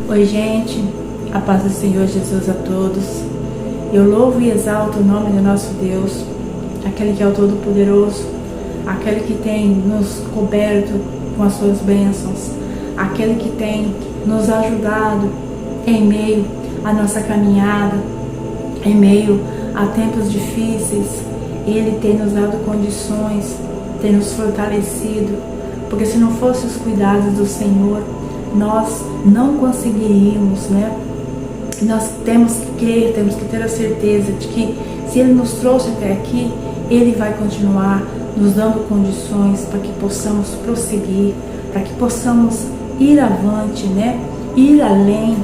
Oi, gente, a paz do Senhor Jesus a todos. Eu louvo e exalto o nome do nosso Deus, aquele que é o Todo-Poderoso, aquele que tem nos coberto com as suas bênçãos, aquele que tem nos ajudado em meio à nossa caminhada, em meio a tempos difíceis. Ele tem nos dado condições, tem nos fortalecido, porque se não fossem os cuidados do Senhor, nós não conseguiríamos, né? Nós temos que crer, temos que ter a certeza de que se Ele nos trouxe até aqui, Ele vai continuar nos dando condições para que possamos prosseguir, para que possamos ir avante, né? Ir além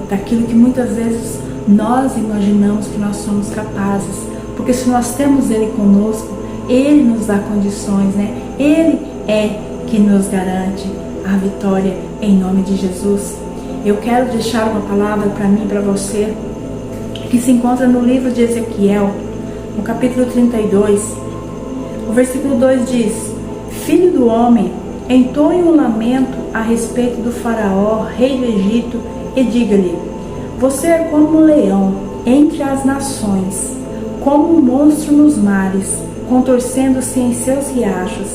daquilo que muitas vezes nós imaginamos que nós somos capazes, porque se nós temos Ele conosco, Ele nos dá condições, né? Ele é que nos garante a vitória em nome de Jesus. Eu quero deixar uma palavra para mim e para você, que se encontra no livro de Ezequiel, no capítulo 32. O versículo 2 diz: Filho do homem, entoe um lamento a respeito do faraó, rei do Egito, e diga-lhe: você é como um leão entre as nações, como um monstro nos mares, contorcendo-se em seus riachos,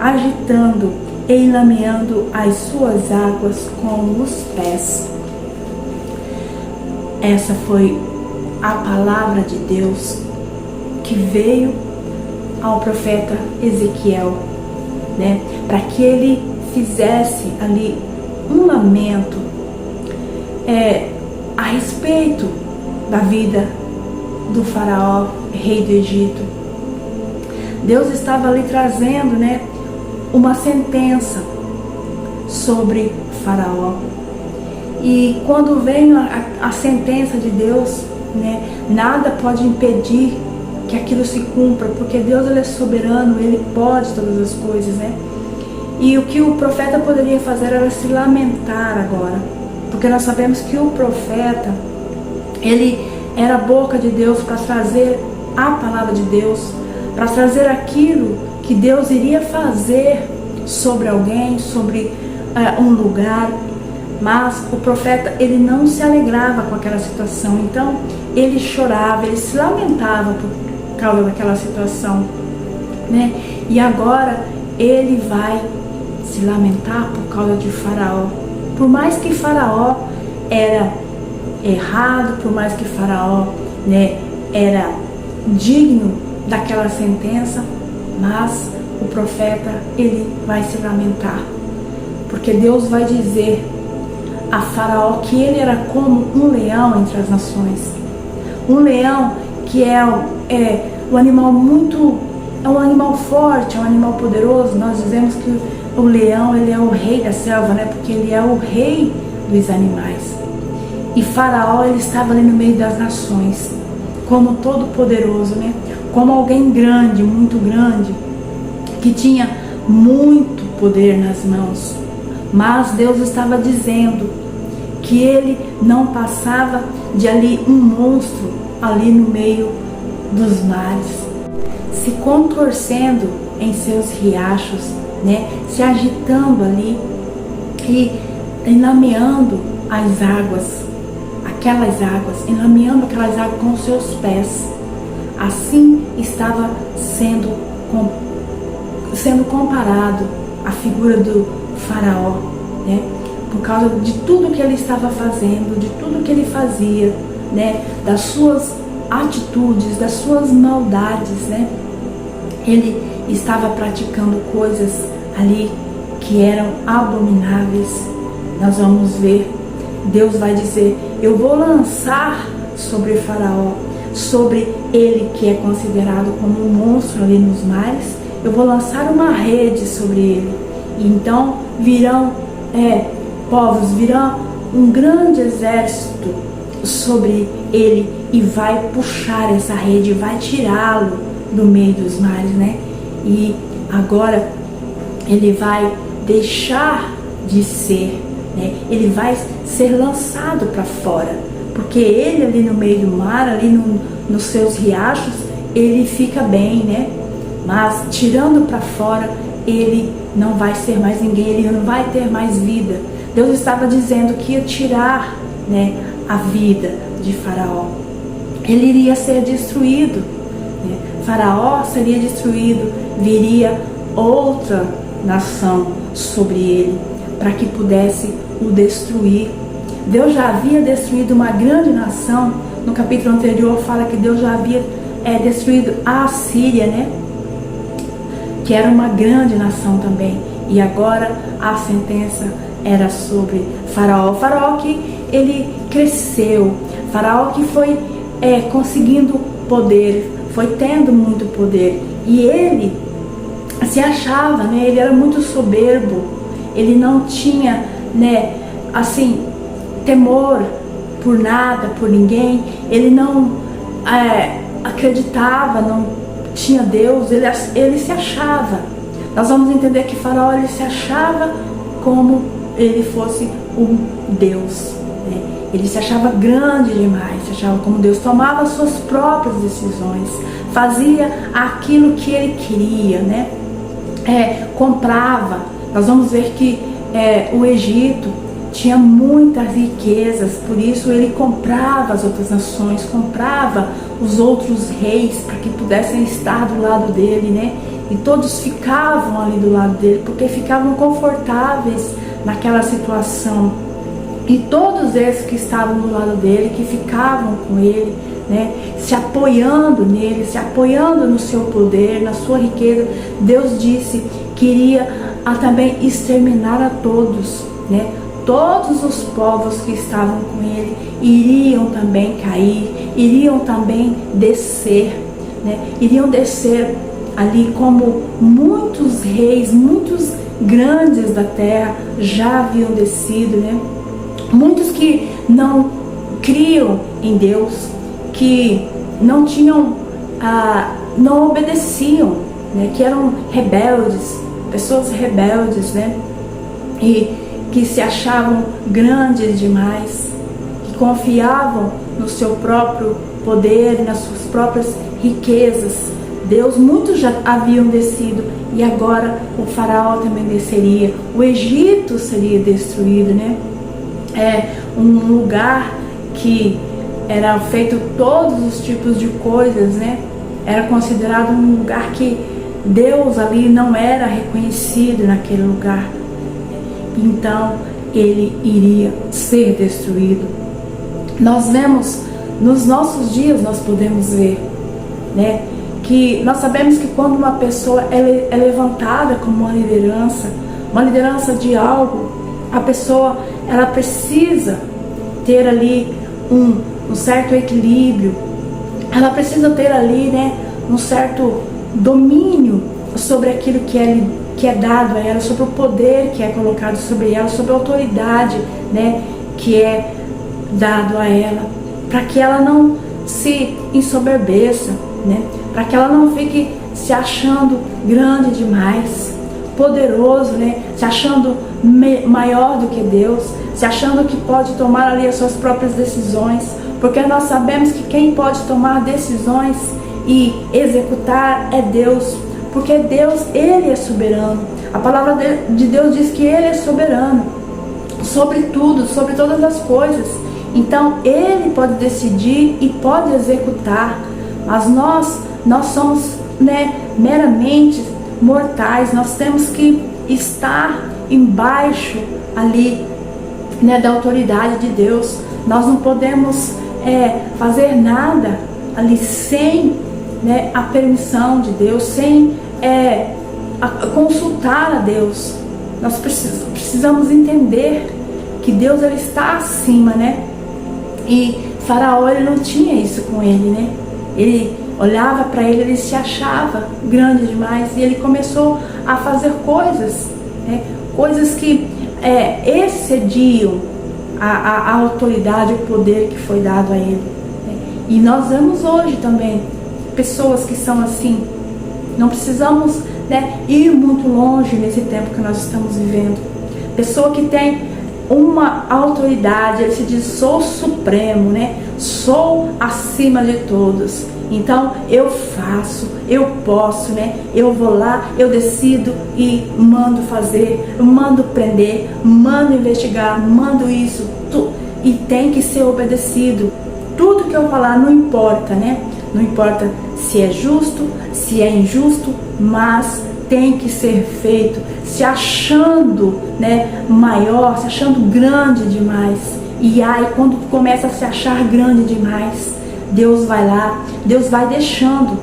agitando e lameando as suas águas com os pés. Essa foi a palavra de Deus que veio ao profeta Ezequiel, né, para que ele fizesse ali um lamento a respeito da vida do faraó, rei do Egito. Deus estava ali trazendo, né, uma sentença sobre Faraó. E quando vem a sentença de Deus, né, nada pode impedir que aquilo se cumpra, porque Deus, ele é soberano, Ele pode todas as coisas, né? E o que o profeta poderia fazer era se lamentar agora, porque nós sabemos que o profeta, ele era a boca de Deus para trazer a palavra de Deus, para trazer aquilo que Deus iria fazer sobre alguém, sobre um lugar. Mas o profeta, ele não se alegrava com aquela situação, então ele chorava, ele se lamentava por causa daquela situação, né? E agora ele vai se lamentar por causa de Faraó. Por mais que Faraó era errado, por mais que Faraó, né, era digno daquela sentença, mas o profeta, ele vai se lamentar, porque Deus vai dizer a Faraó que ele era como um leão entre as nações. Um leão que é um animal é um animal forte, é um animal poderoso. Nós dizemos que o leão, ele é o rei da selva, né? Porque ele é o rei dos animais. E Faraó, ele estava ali no meio das nações, como todo poderoso, né? Como alguém grande, muito grande, que tinha muito poder nas mãos. Mas Deus estava dizendo que ele não passava de ali um monstro ali no meio dos mares, se contorcendo em seus riachos, né, se agitando ali e enlameando as águas, enlameando aquelas águas com seus pés. Assim estava sendo comparado a figura do Faraó, né? Por causa de tudo que ele estava fazendo, de tudo que ele fazia, né? Das suas atitudes, das suas maldades, né? Ele estava praticando coisas ali que eram abomináveis. Nós vamos ver, Deus vai dizer: eu vou lançar sobre Faraó, sobre ele que é considerado como um monstro ali nos mares, eu vou lançar uma rede sobre ele. E então virão povos, virão um grande exército sobre ele e vai puxar essa rede, vai tirá-lo do meio dos mares, né? E agora ele vai deixar de ser, né? Ele vai ser lançado para fora, porque ele ali no meio do mar, ali nos seus riachos, ele fica bem, né? Mas tirando para fora, ele não vai ser mais ninguém, ele não vai ter mais vida. Deus estava dizendo que ia tirar, né, a vida de Faraó. Ele iria ser destruído, né? Faraó seria destruído, viria outra nação sobre ele, para que pudesse o destruir. Deus já havia destruído uma grande nação. No capítulo anterior fala que Deus já havia destruído a Assíria, né? Que era uma grande nação também. E agora a sentença era sobre Faraó. Faraó que ele cresceu. Faraó que foi conseguindo poder, foi tendo muito poder. E ele se achava, né? Ele era muito soberbo. Ele não tinha, né, assim, temor por nada, por ninguém. Ele não acreditava, não tinha Deus. Ele se achava. Nós vamos entender que Faraó, ele se achava como ele fosse um Deus, né? Ele se achava grande demais, se achava como Deus, tomava suas próprias decisões, fazia aquilo que ele queria, né? Comprava. Nós vamos ver que o Egito tinha muitas riquezas, por isso ele comprava as outras nações, comprava os outros reis para que pudessem estar do lado dele, né? E todos ficavam ali do lado dele, porque ficavam confortáveis naquela situação. E todos esses que estavam do lado dele, que ficavam com ele, né, se apoiando nele, se apoiando no seu poder, na sua riqueza, Deus disse que iria também exterminar a todos, né? Todos os povos que estavam com ele iriam também cair, iriam também descer, né? Iriam descer ali como muitos reis, muitos grandes da terra já haviam descido, né? Muitos que não criam em Deus, que não tinham, não obedeciam, né? Que eram rebeldes, pessoas rebeldes, né? E que se achavam grandes demais, que confiavam no seu próprio poder, nas suas próprias riquezas. Muitos já haviam descido, e agora o Faraó também desceria. O Egito seria destruído, né? Um lugar que era feito todos os tipos de coisas, né? Era considerado um lugar que Deus ali não era reconhecido naquele lugar. Então ele iria ser destruído. Nós vemos, nos nossos dias nós podemos ver, né, que nós sabemos que quando uma pessoa é levantada como uma liderança de algo, a pessoa ela precisa ter ali um certo equilíbrio, ela precisa ter ali, né, um certo domínio sobre aquilo que é dado a ela, sobre o poder que é colocado sobre ela, sobre a autoridade, né, que é dado a ela, para que ela não se ensoberbeça, né, para que ela não fique se achando grande demais, poderoso, né, se achando maior do que Deus, se achando que pode tomar ali as suas próprias decisões, porque nós sabemos que quem pode tomar decisões e executar é Deus, porque Deus, Ele é soberano. A palavra de Deus diz que Ele é soberano sobre tudo, sobre todas as coisas. Então Ele pode decidir e pode executar, mas nós somos, né, meramente mortais. Nós temos que estar embaixo ali, né, da autoridade de Deus. Nós não podemos fazer nada ali sem, né, a permissão de Deus, sem consultar a Deus. Nós precisamos entender que Deus, ele está acima, né? E Faraó, ele não tinha isso com ele, né? Ele olhava para ele se achava grande demais, e ele começou a fazer coisas, né? Coisas que excediam a autoridade, o poder que foi dado a ele, né? E nós vemos hoje também pessoas que são assim. Não precisamos, né, ir muito longe nesse tempo que nós estamos vivendo. Pessoa que tem uma autoridade, ele se diz: sou supremo, né? Sou acima de todos. Então eu faço, eu posso, né? Eu vou lá, eu decido e mando fazer, mando prender, mando investigar, mando isso, e tem que ser obedecido. Tudo que eu falar não importa, né? Não importa se é justo, se é injusto, mas tem que ser feito, se achando, né, maior, se achando grande demais. E aí quando começa a se achar grande demais, Deus vai lá, Deus vai deixando.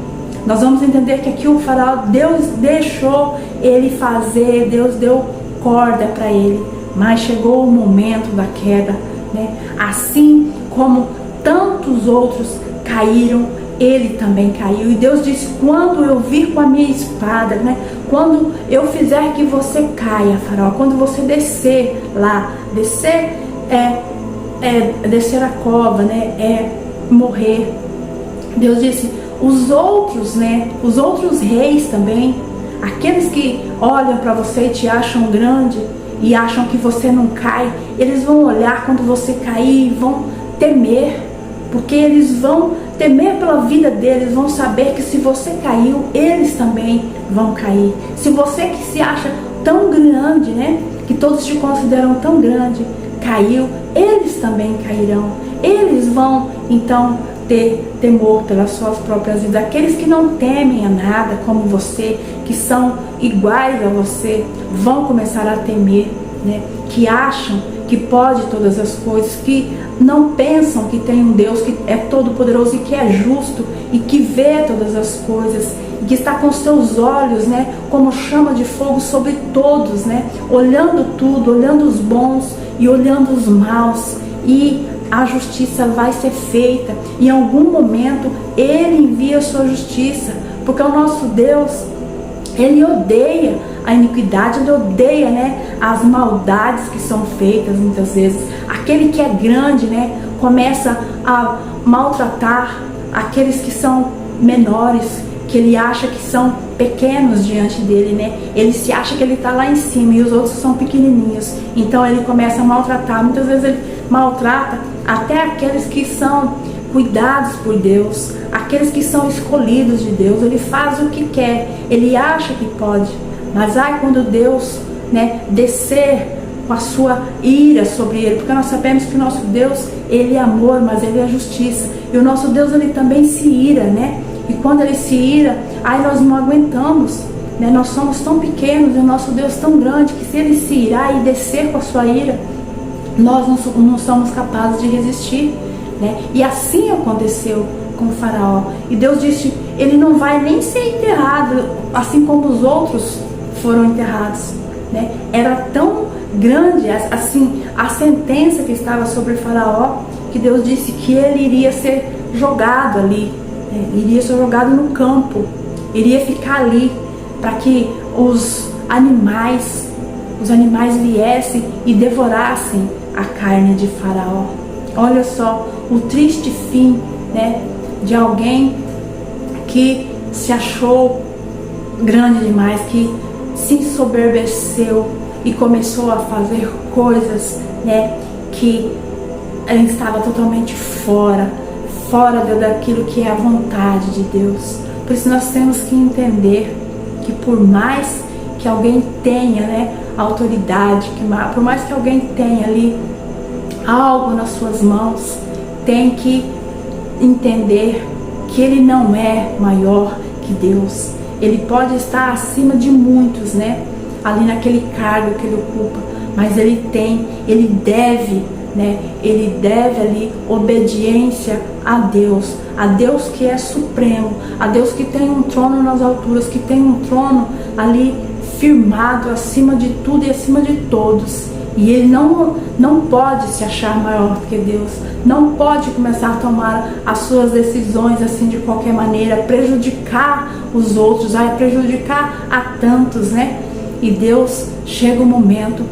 Nós vamos entender que aqui o faraó, Deus deixou ele fazer, Deus deu corda para ele, mas chegou o momento da queda, né? Assim como tantos outros caíram, ele também caiu. E Deus disse: quando eu vir com a minha espada, né? Quando eu fizer que você caia, faraó, quando você descer lá, descer descer a cova, né? Morrer. Deus disse: os outros, né? Os outros reis também, aqueles que olham para você e te acham grande e acham que você não cai, eles vão olhar quando você cair e vão temer, porque eles vão temer pela vida deles, vão saber que se você caiu, eles também vão cair. Se você que se acha tão grande, né? Que todos te consideram tão grande, caiu, eles também cairão. Eles vão então ter temor pelas suas próprias vidas. Aqueles que não temem a nada como você, que são iguais a você, vão começar a temer, né? Que acham que pode todas as coisas, que não pensam que tem um Deus que é todo poderoso e que é justo e que vê todas as coisas e que está com seus olhos, né, como chama de fogo sobre todos, né, olhando tudo, olhando os bons e olhando os maus, e a justiça vai ser feita. Em algum momento ele envia a sua justiça, porque o nosso Deus, ele odeia a iniquidade, ele odeia, né, as maldades que são feitas muitas vezes. Aquele que é grande, né, começa a maltratar aqueles que são menores, que ele acha que são pequenos diante dele, né? Ele se acha que ele está lá em cima e os outros são pequenininhos. Então ele começa a maltratar. Muitas vezes ele maltrata até aqueles que são cuidados por Deus, aqueles que são escolhidos de Deus. Ele faz o que quer, ele acha que pode. Mas ai, quando Deus, né, descer com a sua ira sobre ele, porque nós sabemos que o nosso Deus, ele é amor, mas ele é justiça. E o nosso Deus, ele também se ira, né? E quando ele se ira, ai, nós não aguentamos, né? Nós somos tão pequenos e o nosso Deus tão grande que se ele se irar e descer com a sua ira, nós não somos capazes de resistir, né? E assim aconteceu com o faraó. E Deus disse: ele não vai nem ser enterrado assim como os outros foram enterrados, né? Era tão grande assim a sentença que estava sobre o faraó, que Deus disse que ele iria ser jogado ali, né? Iria ser jogado no campo, iria ficar ali para que os animais viessem e devorassem a carne de faraó. Olha só o triste fim, né, de alguém que se achou grande demais, que se ensoberbeceu e começou a fazer coisas, né, que ele estava totalmente fora daquilo que é a vontade de Deus. Por isso nós temos que entender que por mais que alguém tenha, né, autoridade, por mais que alguém tenha ali algo nas suas mãos, tem que entender que ele não é maior que Deus. Ele pode estar acima de muitos, né, ali naquele cargo que ele ocupa, mas ele deve, né, ele deve ali obediência a Deus que é supremo, a Deus que tem um trono nas alturas, que tem um trono ali firmado acima de tudo e acima de todos. E ele não pode se achar maior do que Deus, não pode começar a tomar as suas decisões assim de qualquer maneira, prejudicar os outros, prejudicar a tantos, né? E Deus, chega um momento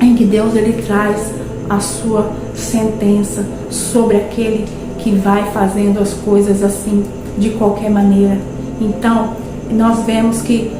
em que Deus, ele traz a sua sentença sobre aquele que vai fazendo as coisas assim de qualquer maneira. Então nós vemos que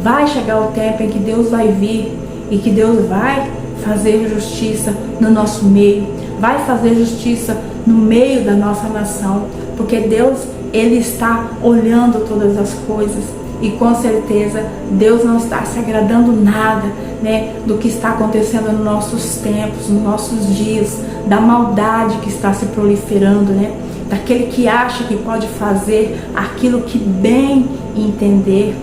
vai chegar o tempo em que Deus vai vir e que Deus vai fazer justiça no nosso meio, vai fazer justiça no meio da nossa nação, porque Deus, Ele está olhando todas as coisas. E com certeza Deus não está se agradando nada, né, do que está acontecendo nos nossos tempos, nos nossos dias, da maldade que está se proliferando, né, daquele que acha que pode fazer aquilo que bem entender.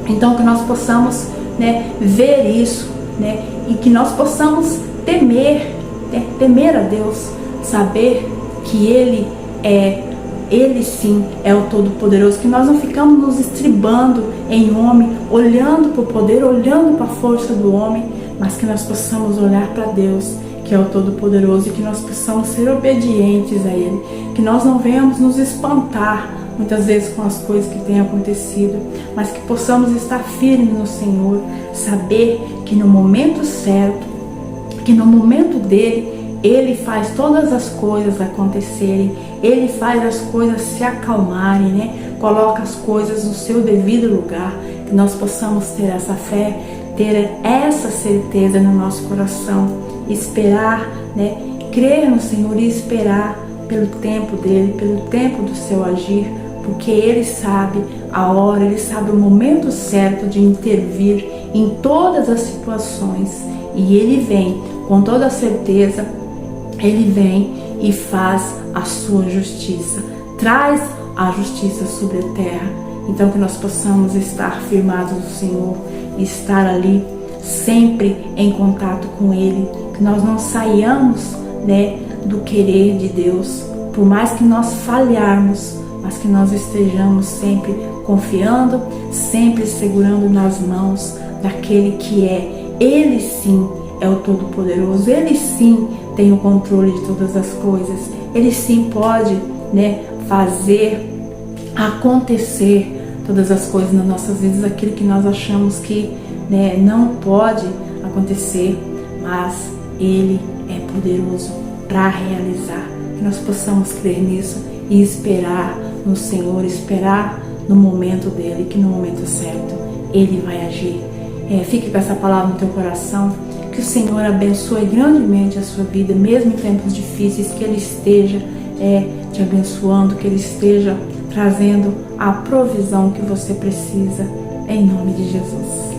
Então que nós possamos, né, ver isso, né, e que nós possamos temer, né, temer a Deus, saber que Ele sim é o Todo-Poderoso, que nós não ficamos nos estribando em homem, olhando para o poder, olhando para a força do homem, mas que nós possamos olhar para Deus, que é o Todo-Poderoso, e que nós possamos ser obedientes a Ele, que nós não venhamos nos espantar muitas vezes com as coisas que têm acontecido, mas que possamos estar firmes no Senhor, saber que no momento certo, que no momento dele, Ele faz todas as coisas acontecerem, Ele faz as coisas se acalmarem, né? Coloca as coisas no seu devido lugar, que nós possamos ter essa fé, ter essa certeza no nosso coração, esperar, né? Crer no Senhor e esperar pelo tempo dele, pelo tempo do seu agir, porque Ele sabe a hora, Ele sabe o momento certo de intervir em todas as situações, e Ele vem com toda a certeza. Ele vem e faz a sua justiça, traz a justiça sobre a terra. Então que nós possamos estar firmados no Senhor, estar ali sempre em contato com Ele, que nós não saiamos, né, do querer de Deus, por mais que nós falharmos, mas que nós estejamos sempre confiando, sempre segurando nas mãos daquele que Ele sim é o Todo-Poderoso, Ele sim tem o controle de todas as coisas, Ele sim pode, né, fazer acontecer todas as coisas nas nossas vidas, aquilo que nós achamos que, né, não pode acontecer, mas Ele é poderoso para realizar. Que nós possamos crer nisso e esperar no Senhor, esperar no momento dele, que no momento certo Ele vai agir. Fique com essa palavra no teu coração. Que o Senhor abençoe grandemente a sua vida, mesmo em tempos difíceis, que Ele esteja te abençoando, que Ele esteja trazendo a provisão que você precisa, em nome de Jesus.